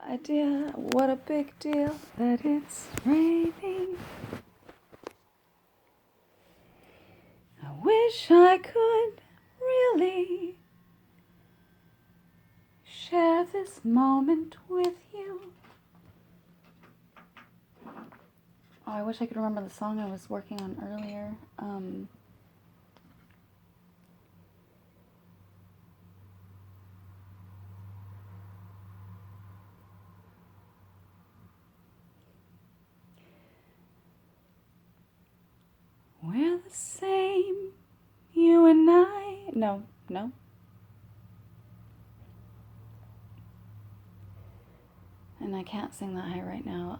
idea, what a big deal that it's raining. I wish I could really share this moment with you. Oh, I wish I could remember the song I was working on earlier. We're the same, you and I. No. And I can't sing that high right now.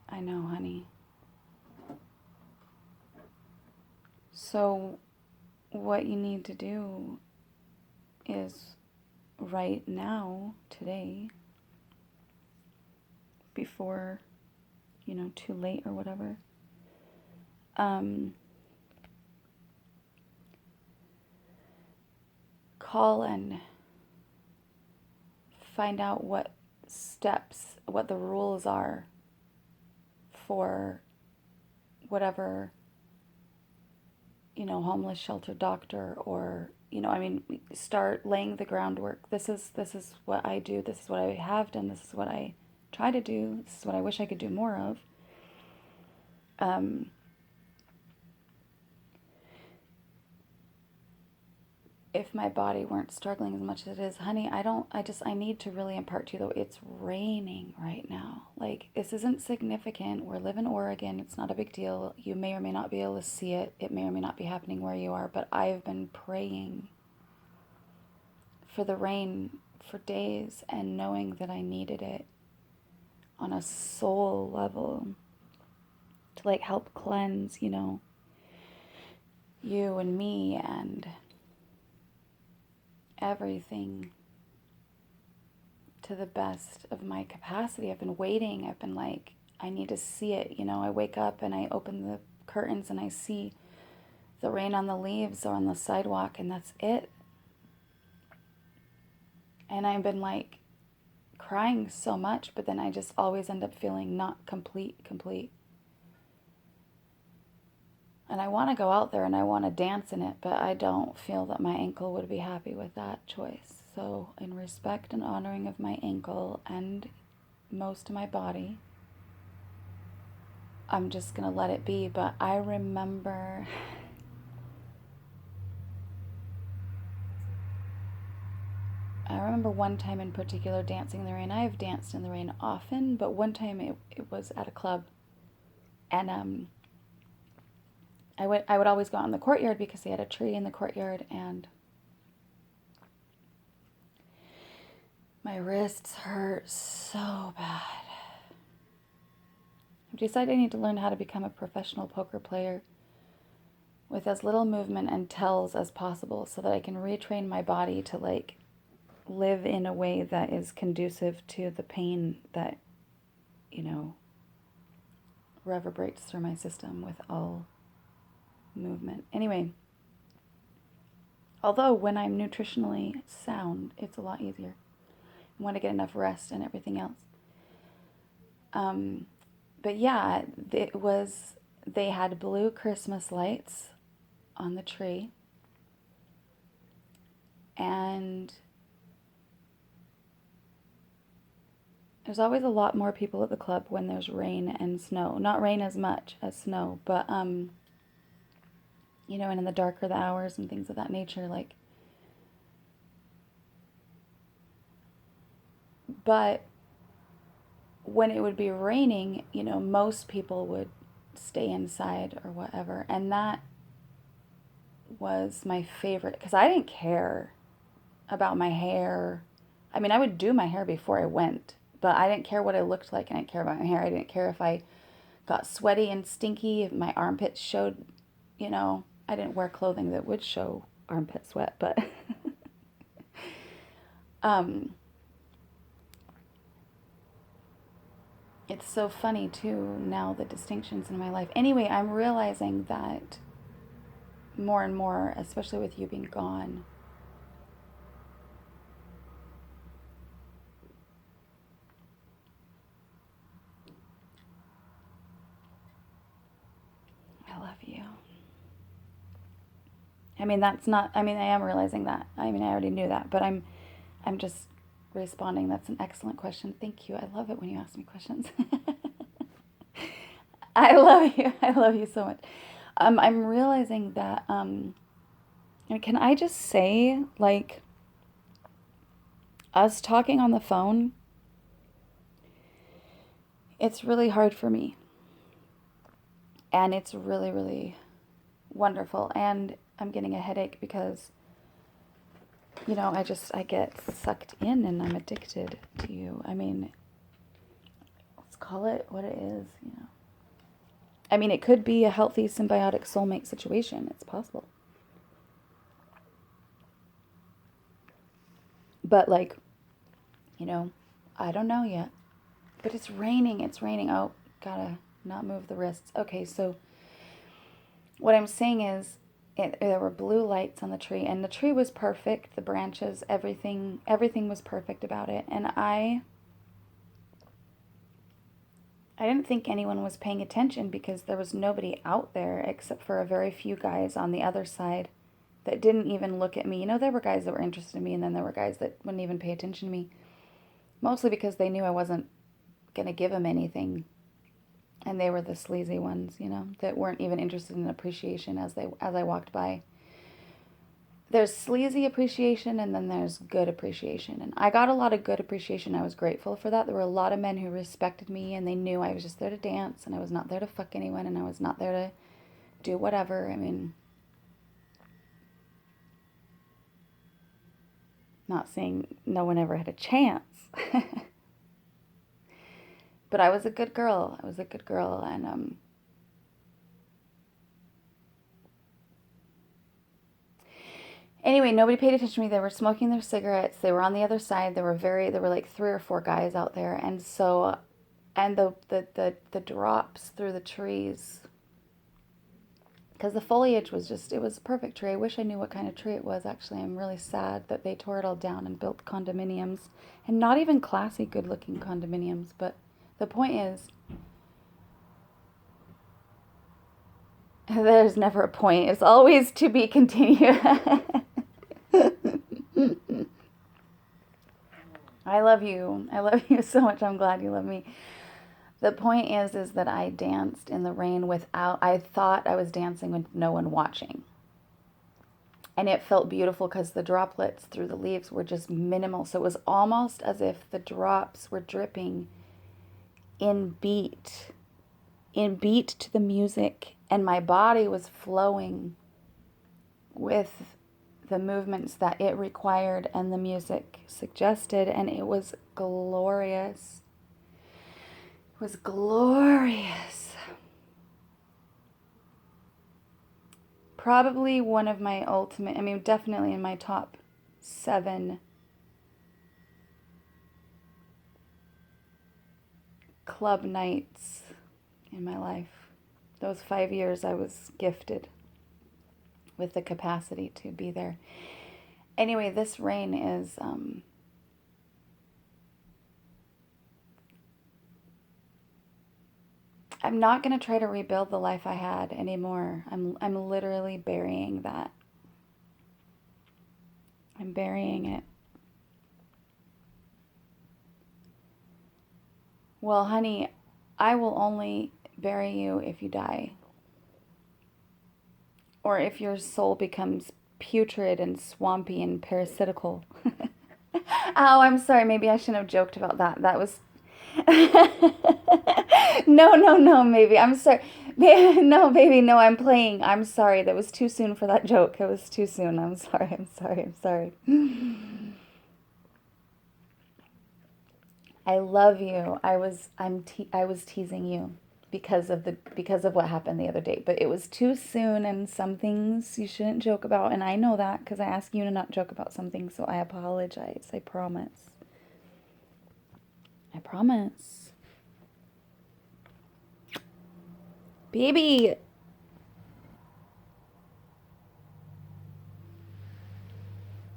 I know, honey. So what you need to do is right now, today, before, too late or whatever, call and find out what the rules are for whatever, homeless shelter doctor or, start laying the groundwork. This is what I do. This is what I have done. This is what I try to do. This is what I wish I could do more of. If my body weren't struggling as much as it is, honey, I need to really impart to you, though, it's raining right now. Like, this isn't significant. We live in Oregon. It's not a big deal. You may or may not be able to see it. It may or may not be happening where you are, but I've been praying for the rain for days and knowing that I needed it on a soul level to, like, help cleanse, you and me and everything to the best of my capacity. I've been waiting. I've been like, I need to see it. I wake up and I open the curtains and I see the rain on the leaves or on the sidewalk, and that's it. And I've been like crying so much, but then I just always end up feeling not complete. And I want to go out there and I want to dance in it, but I don't feel that my ankle would be happy with that choice. So in respect and honoring of my ankle and most of my body, I'm just going to let it be. But I remember one time in particular dancing in the rain. I have danced in the rain often, but one time it was at a club. And I would always go out in the courtyard because they had a tree in the courtyard, and my wrists hurt so bad. I've decided I need to learn how to become a professional poker player with as little movement and tells as possible so that I can retrain my body to, like, live in a way that is conducive to the pain that, reverberates through my system with all movement. Anyway, although when I'm nutritionally sound, it's a lot easier. I want to get enough rest and everything else. But yeah, they had blue Christmas lights on the tree. And there's always a lot more people at the club when there's rain and snow. Not rain as much as snow, but, and in the darker the hours and things of that nature, like. But when it would be raining, most people would stay inside or whatever. And that was my favorite, because I didn't care about my hair. I mean, I would do my hair before I went, but I didn't care what I looked like. I didn't care about my hair. I didn't care if I got sweaty and stinky, if my armpits showed, I didn't wear clothing that would show armpit sweat, but Um, it's so funny too now, the distinctions in my life. Anyway, I'm realizing that more and more, especially with you being gone. I love you. I mean, that's not, I mean, I am realizing that. I mean, I already knew that, but I'm just responding. That's an excellent question. Thank you. I love it when you ask me questions. I love you. I love you so much. I'm realizing that, and can I just say, like, us talking on the phone, it's really hard for me. And it's really, really wonderful. And I'm getting a headache because, you know, I get sucked in and I'm addicted to you. I mean, let's call it what it is, you know. I mean, it could be a healthy symbiotic soulmate situation. It's possible. But like, you know, I don't know yet. But it's raining. It's raining. Oh, gotta not move the wrists. Okay, so what I'm saying is there were blue lights on the tree, and the tree was perfect. The branches, everything was perfect about it. And I didn't think anyone was paying attention because there was nobody out there except for a very few guys on the other side that didn't even look at me. You know, there were guys that were interested in me, and then there were guys that wouldn't even pay attention to me. Mostly because they knew I wasn't going to give them anything. And they were the sleazy ones, you know, that weren't even interested in appreciation as I walked by. There's sleazy appreciation and then there's good appreciation. And I got a lot of good appreciation. I was grateful for that. There were a lot of men who respected me and they knew I was just there to dance and I was not there to fuck anyone and I was not there to do whatever. I mean, not saying no one ever had a chance. But I was a good girl. I was a good girl and anyway, nobody paid attention to me. They were smoking their cigarettes. They were on the other side. There were like 3 or 4 guys out there. And so, and the drops through the trees, because the foliage was just, it was a perfect tree. I wish I knew what kind of tree it was, actually. I'm really sad that they tore it all down and built condominiums. And not even classy, good-looking condominiums. But the point is, there's never a point. It's always to be continued. I love you. I love you so much. I'm glad you love me. The point is that I danced in the rain I thought I was dancing with no one watching. And it felt beautiful because the droplets through the leaves were just minimal. So it was almost as if the drops were dripping in beat to the music. And my body was flowing with the movements that it required and the music suggested, and it was glorious. It was glorious. Probably one of my ultimate, I mean, definitely in my top 7 club nights in my life. Those 5 years I was gifted with the capacity to be there. Anyway, this rain is I'm not going to try to rebuild the life I had anymore. I'm literally burying that. I'm burying it. Well, honey, I will only bury you if you die. Or if your soul becomes putrid and swampy and parasitical. Oh, I'm sorry. Maybe I shouldn't have joked about that. That was... No, maybe. I'm sorry. No, baby, no, I'm playing. I'm sorry. That was too soon for that joke. It was too soon. I'm sorry. I love you. I was teasing you because of what happened the other day. But it was too soon, and some things you shouldn't joke about, and I know that because I asked you to not joke about some things, so I apologize. I promise. I promise. Baby.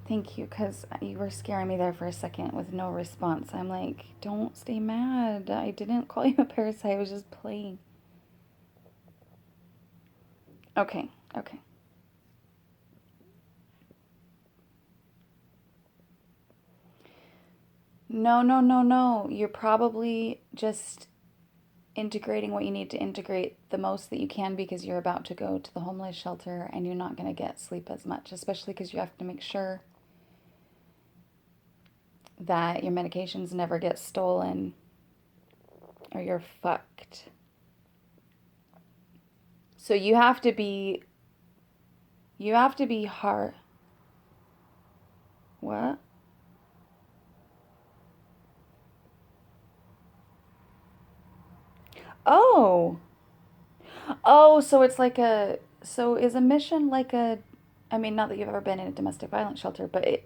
Thank you, because you were scaring me there for a second with no response. I'm like, don't stay mad. I didn't call you a parasite. I was just playing. Okay, okay. No, no, no, no. You're probably just integrating what you need to integrate the most that you can because you're about to go to the homeless shelter and you're not going to get sleep as much, especially because you have to make sure that your medications never get stolen or you're fucked. So you have to be hard. What? Oh. Oh, so it's like so is a mission like I mean, not that you've ever been in a domestic violence shelter, but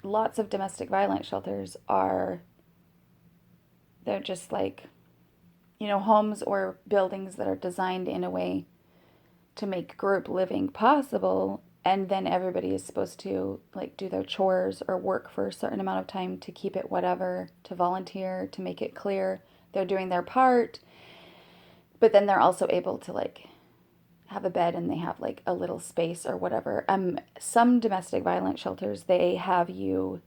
lots of domestic violence shelters they're just like, homes or buildings that are designed in a way to make group living possible. And then everybody is supposed to like do their chores or work for a certain amount of time to keep it whatever, to volunteer, to make it clear they're doing their part. But then they're also able to like have a bed and they have like a little space or whatever. Some domestic violence shelters, they have you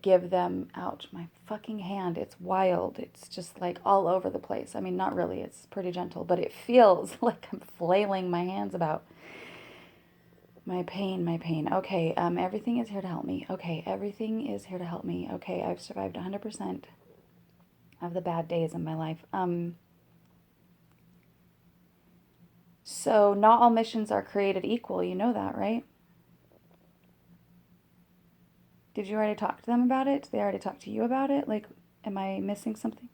give them, ouch, my fucking hand, it's wild. It's just like all over the place. I mean, not really, it's pretty gentle, but it feels like I'm flailing my hands about. My pain, my pain. Okay, everything is here to help me. Okay, everything is here to help me. Okay, I've survived 100% of the bad days in my life. So not all missions are created equal. You know that, right? Did you already talk to them about it? Did they already talk to you about it? Like, am I missing something?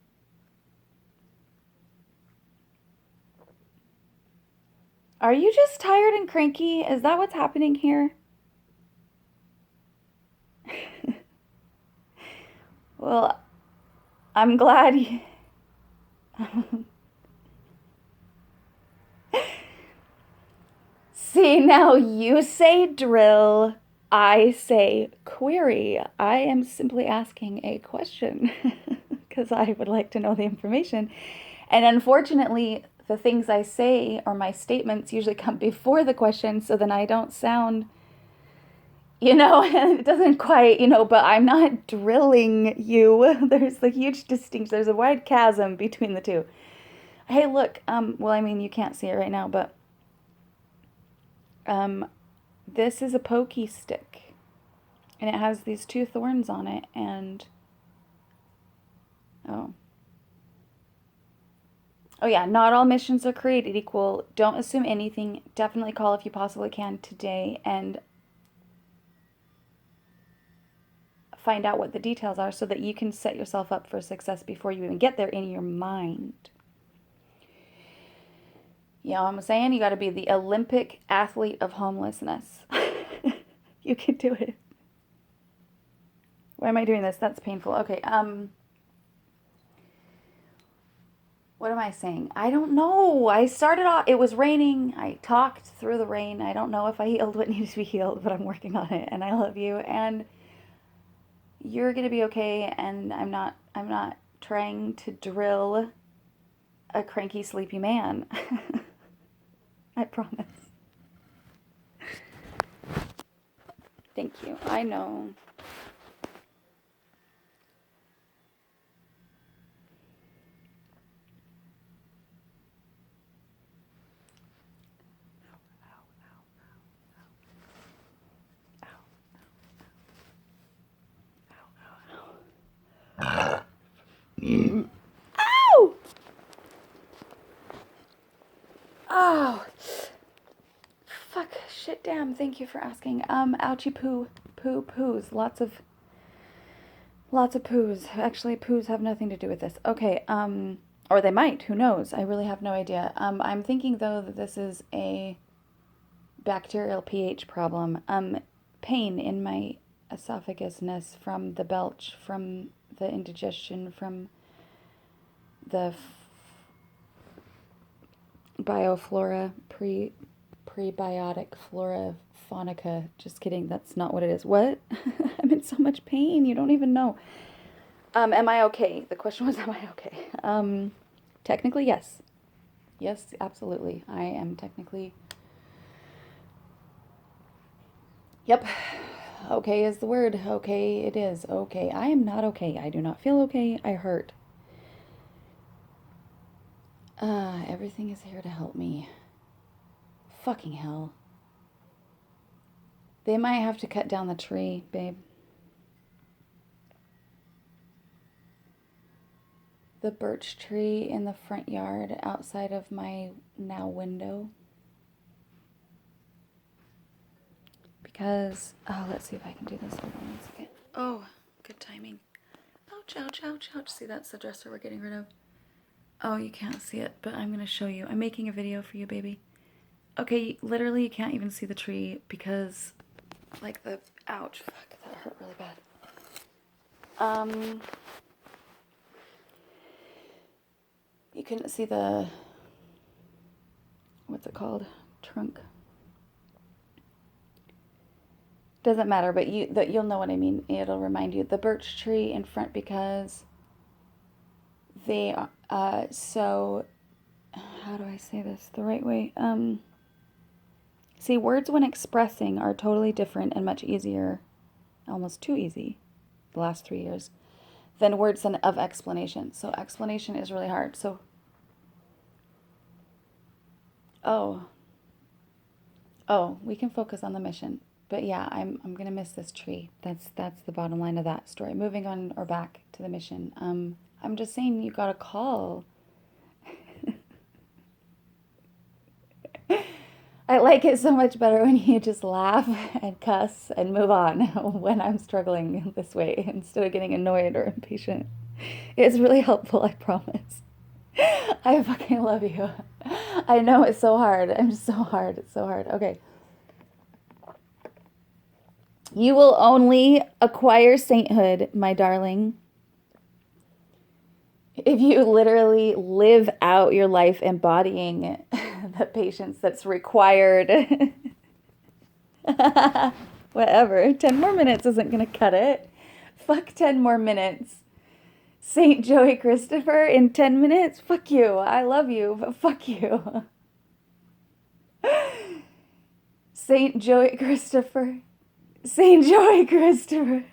Are you just tired and cranky? Is that what's happening here? Well, I'm glad you... See, now you say drill, I say query. I am simply asking a question because I would like to know the information. And unfortunately, the things I say or my statements usually come before the question, so then I don't sound, and it doesn't quite, but I'm not drilling you. There's a huge distinction. There's a wide chasm between the two. Hey, look, well, I mean, you can't see it right now, but this is a pokey stick, and it has these two thorns on it, and oh yeah, not all missions are created equal. Don't assume anything. Definitely call if you possibly can today and find out what the details are so that you can set yourself up for success before you even get there in your mind. You know what I'm saying? You got to be the Olympic athlete of homelessness. You can do it. Why am I doing this? That's painful. Okay, what am I saying? I don't know. I started off, it was raining. I talked through the rain. I don't know if I healed what needs to be healed, but I'm working on it, and I love you, and you're going to be okay, and I'm not trying to drill a cranky, sleepy man. I promise. Thank you. I know. Ow! Oh. Fuck. Shit, damn. Thank you for asking. Ouchie poo. Poos. Lots of poos. Actually, poos have nothing to do with this. Okay, Or they might, who knows? I really have no idea. I'm thinking though that this is a bacterial pH problem. Pain in my esophagusness from the belch, from the indigestion, from the bioflora, prebiotic flora phonica. Just kidding, that's not what it is. What? I'm in so much pain, you don't even know. Am I okay? The question was, am I okay? Technically, yes. Yes, absolutely. I am technically... Yep. Okay is the word. Okay, it is. Okay. I am not okay. I do not feel okay. I hurt. Everything is here to help me. Fucking hell. They might have to cut down the tree, babe. The birch tree in the front yard outside of my now window. Because, oh, let's see if I can do this. Hold on 1 second. Oh, good timing. Ouch, ouch, ouch, ouch. See, that's the dresser we're getting rid of. Oh, you can't see it, but I'm going to show you. I'm making a video for you, baby. Okay, literally you can't even see the tree because, like, the, ouch, fuck, that hurt really bad. You couldn't see the, what's it called? Trunk. Doesn't matter, but you'll know what I mean. It'll remind you. The birch tree in front because they, so, how do I say this the right way? See, words when expressing are totally different and much easier, almost too easy, the last 3 years, than words of explanation. So explanation is really hard. So, oh, we can focus on the mission. But yeah, I'm gonna miss this tree. That's the bottom line of that story. Moving on or back to the mission. I'm just saying you got a call. I like it so much better when you just laugh and cuss and move on when I'm struggling this way instead of getting annoyed or impatient. It's really helpful, I promise. I fucking love you. I know it's so hard. I'm just so hard. It's so hard. Okay. You will only acquire sainthood, my darling, if you literally live out your life embodying the patience that's required. Whatever. 10 more minutes isn't going to cut it. Fuck 10 more minutes. Saint Joey Christopher in 10 minutes? Fuck you. I love you, but fuck you. Saint Joey Christopher. Saint Joey Christopher.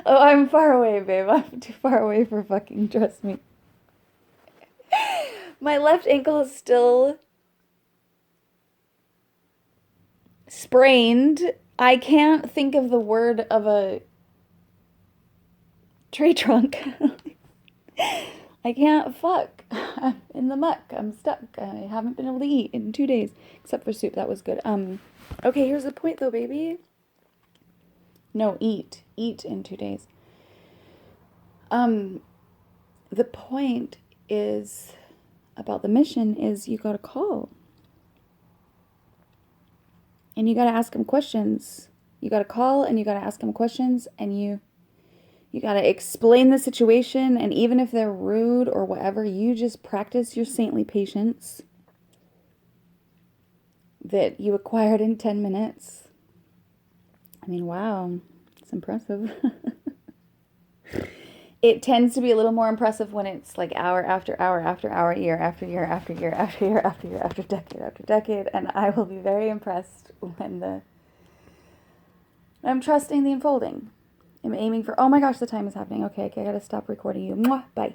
Oh, I'm far away, babe. I'm too far away for fucking, trust me. My left ankle is still sprained. I can't think of the word of a tree trunk. I can't fuck. I'm in the muck. I'm stuck. I haven't been able to eat in 2 days. Except for soup. That was good. Okay, here's the point though, baby. No, eat. Eat in 2 days. The point is about the mission is you got to call. And you got to ask them questions. You got to call and you got to ask them questions and you got to explain the situation. And even if they're rude or whatever, you just practice your saintly patience that you acquired in 10 minutes. I mean, wow, it's impressive. It tends to be a little more impressive when it's like hour after hour after hour, year after year after year after year after year after decade after decade. And I will be very impressed when I'm trusting the unfolding. I'm aiming for, oh my gosh, the time is happening. Okay, I gotta stop recording you. Mwah, bye.